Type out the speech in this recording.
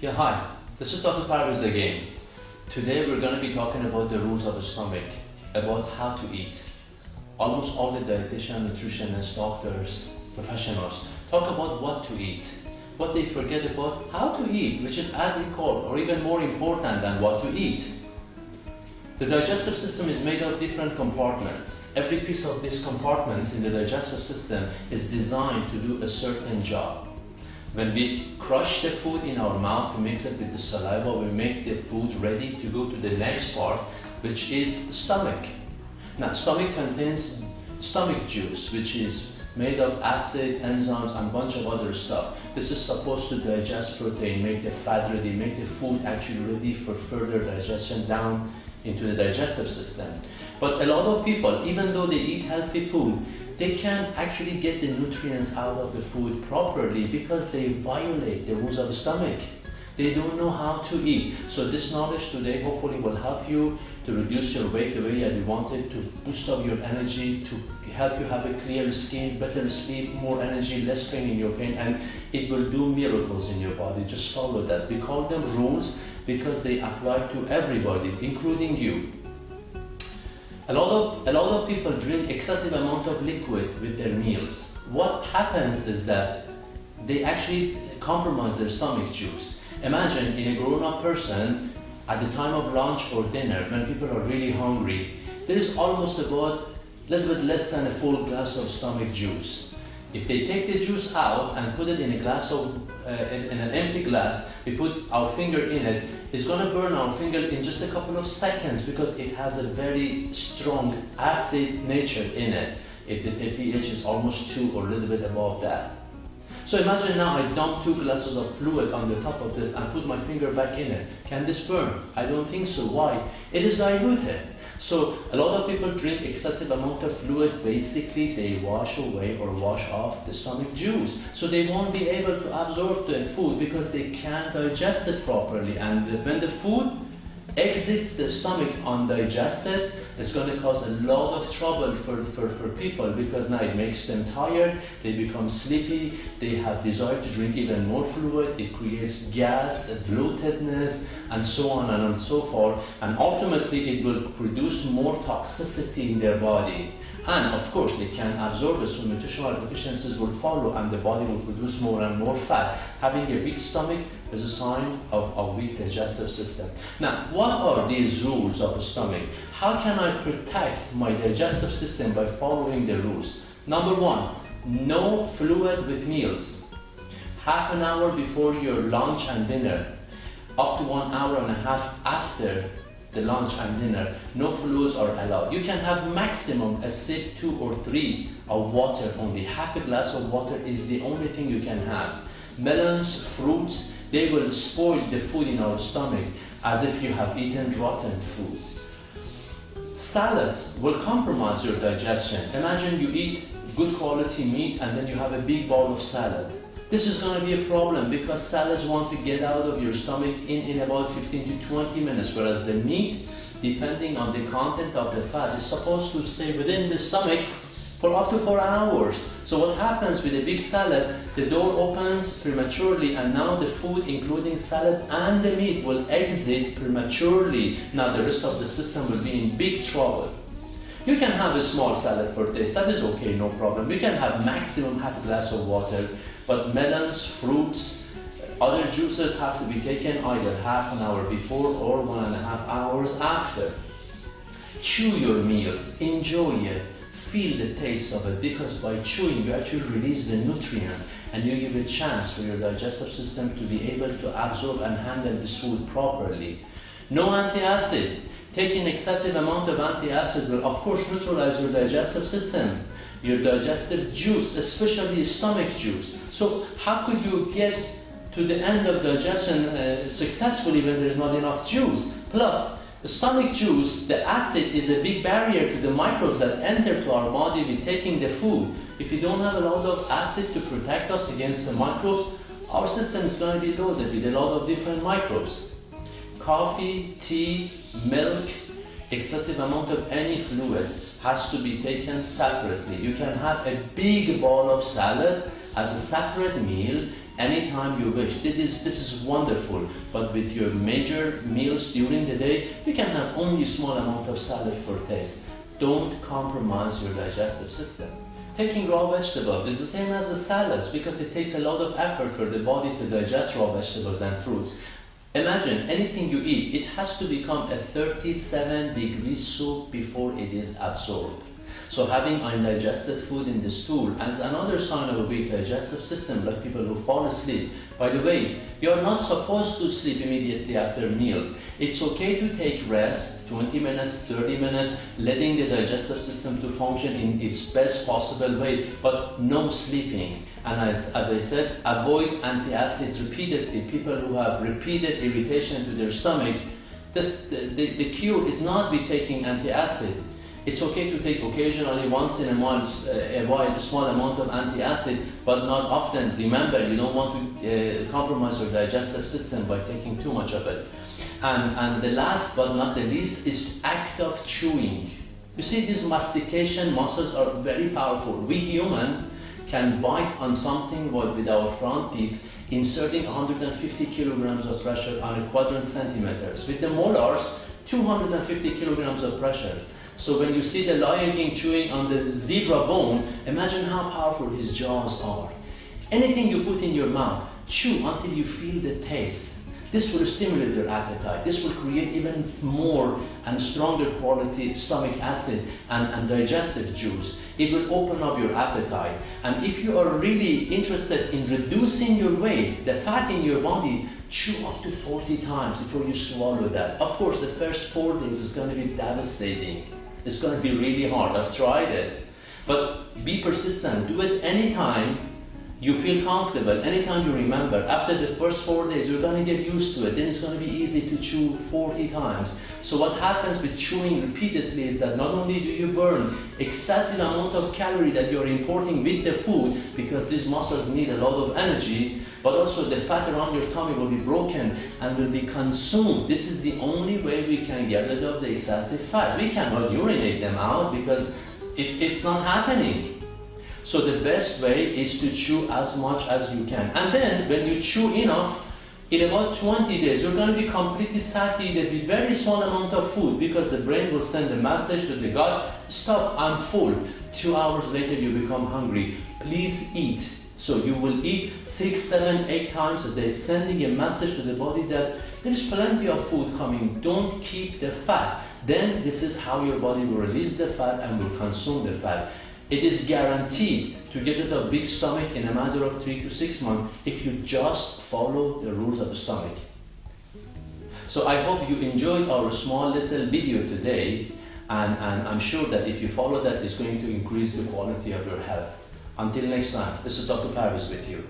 Yeah, hi, this is Dr. Parviz again. Today we're going to be talking about the rules of the stomach, about how to eat. Almost all the dietitians, nutritionists, doctors, professionals talk about what to eat, but they forget about how to eat, which is as equal or even more important than what to eat. The digestive system is made of different compartments. Every piece of these compartments in the digestive system is designed to do a certain job. When we crush the food in our mouth, we mix it with the saliva, we make the food ready to go to the next part, which is stomach. Now, stomach contains stomach juice, which is made of acid, enzymes, and a bunch of other stuff. This is supposed to digest protein, make the fat ready, make the food actually ready for further digestion down into the digestive system. But a lot of people, even though they eat healthy food, they can't actually get the nutrients out of the food properly because they violate the rules of the stomach. They don't know how to eat. So this knowledge today hopefully will help you to reduce your weight the way that you want it, to boost up your energy, to help you have a clear skin, better sleep, more energy, less pain in your pain, and it will do miracles in your body. Just follow that. We call them rules because they apply to everybody, including you. A lot of people drink excessive amount of liquid with their meals. What happens is that they actually compromise their stomach juice. Imagine in a grown-up person, at the time of lunch or dinner, when people are really hungry, there is almost about a little bit less than a full glass of stomach juice. If they take the juice out and put it in a glass of, in an empty glass, we put our finger in it, it's going to burn our finger in just a couple of seconds because it has a very strong acid nature in it. The pH is almost 2 or a little bit above that. So imagine now I dump 2 glasses of fluid on the top of this and put my finger back in it. Can this burn? I don't think so. Why? It is diluted. So a lot of people drink excessive amount of fluid. Basically, they wash away or wash off the stomach juice. So they won't be able to absorb the food because they can't digest it properly. And when the food exits the stomach undigested, it's going to cause a lot of trouble for people because now it makes them tired, they become sleepy, they have desire to drink even more fluid, it creates gas, bloatedness, and so on and so forth, and ultimately it will produce more toxicity in their body. And of course they can absorb it, so nutritional deficiencies will follow and the body will produce more and more fat. Having a weak stomach is a sign of a weak digestive system. Now, what are these rules of the stomach? How can I protect my digestive system by following the rules? Number 1, no fluid with meals. Half an hour before your lunch and dinner, up to 1 hour and a half after the lunch and dinner, no fluids are allowed. You can have maximum a sip, 2 or 3 of water only. Half a glass of water is the only thing you can have. Melons, fruits, they will spoil the food in our stomach as if you have eaten rotten food. Salads will compromise your digestion. Imagine you eat good quality meat and then you have a big bowl of salad. This is going to be a problem because salads want to get out of your stomach in about 15 to 20 minutes, whereas the meat, depending on the content of the fat, is supposed to stay within the stomach for up to 4 hours. So what happens with a big salad, the door opens prematurely and now the food, including salad and the meat, will exit prematurely. Now the rest of the system will be in big trouble. You can have a small salad for taste, that is okay, no problem. You can have maximum half a glass of water, but melons, fruits, other juices have to be taken either half an hour before or 1.5 hours after. Chew your meals, enjoy it, feel the taste of it, because by chewing you actually release the nutrients and you give a chance for your digestive system to be able to absorb and handle this food properly. No antacid. Taking excessive amount of antacid will of course neutralize your digestive system, your digestive juice, especially stomach juice. So how could you get to the end of digestion successfully when there's not enough juice? Plus, the stomach juice, the acid is a big barrier to the microbes that enter to our body with taking the food. If you don't have a lot of acid to protect us against the microbes, our system is going to be loaded with a lot of different microbes. Coffee, tea, milk, excessive amount of any fluid has to be taken separately. You can have a big bowl of salad as a separate meal anytime you wish. This is wonderful, but with your major meals during the day, you can have only a small amount of salad for taste. Don't compromise your digestive system. Taking raw vegetables is the same as the salads because it takes a lot of effort for the body to digest raw vegetables and fruits. Imagine anything you eat, it has to become a 37-degree soup before it is absorbed. So having undigested food in the stool as another sign of a weak digestive system, like people who fall asleep. By the way, you're not supposed to sleep immediately after meals. It's okay to take rest, 20 minutes, 30 minutes, letting the digestive system to function in its best possible way, but no sleeping. And as I said, avoid antacids repeatedly. People who have repeated irritation to their stomach, the cure is not be taking antacid. It's okay to take occasionally, once in a while, a small amount of antacid, but not often. Remember, you don't want to compromise your digestive system by taking too much of it. And the last but not the least is act of chewing. You see, these mastication muscles are very powerful. We humans can bite on something with our front teeth, inserting 150 kilograms of pressure on a quadrant centimeters. With the molars, 250 kilograms of pressure. So when you see the Lion King chewing on the zebra bone, imagine how powerful his jaws are. Anything you put in your mouth, chew until you feel the taste. This will stimulate your appetite. This will create even more and stronger quality stomach acid and digestive juice. It will open up your appetite. And if you are really interested in reducing your weight, the fat in your body, chew up to 40 times before you swallow that. Of course, the first 4 days is going to be devastating. It's going to be really hard. I've tried it. But be persistent. Do it anytime you feel comfortable, anytime you remember. After the first 4 days, you're going to get used to it. Then it's going to be easy to chew 40 times. So what happens with chewing repeatedly is that not only do you burn excessive amount of calorie that you're importing with the food, because these muscles need a lot of energy, but also the fat around your tummy will be broken and will be consumed. This is the only way we can get rid of the excessive fat. We cannot urinate them out because it's not happening. So the best way is to chew as much as you can. And then when you chew enough, in about 20 days, you're going to be completely satiated with very small amount of food because the brain will send a message to the gut, stop, I'm full. 2 hours later, you become hungry. Please eat. So you will eat 6, 7, 8 times a day, sending a message to the body that there's plenty of food coming. Don't keep the fat. Then this is how your body will release the fat and will consume the fat. It is guaranteed to get rid of big stomach in a matter of 3 to 6 months if you just follow the rules of the stomach. So I hope you enjoyed our small little video today, and I'm sure that if you follow that, it's going to increase the quality of your health. Until next time, this is Dr. Parviz with you.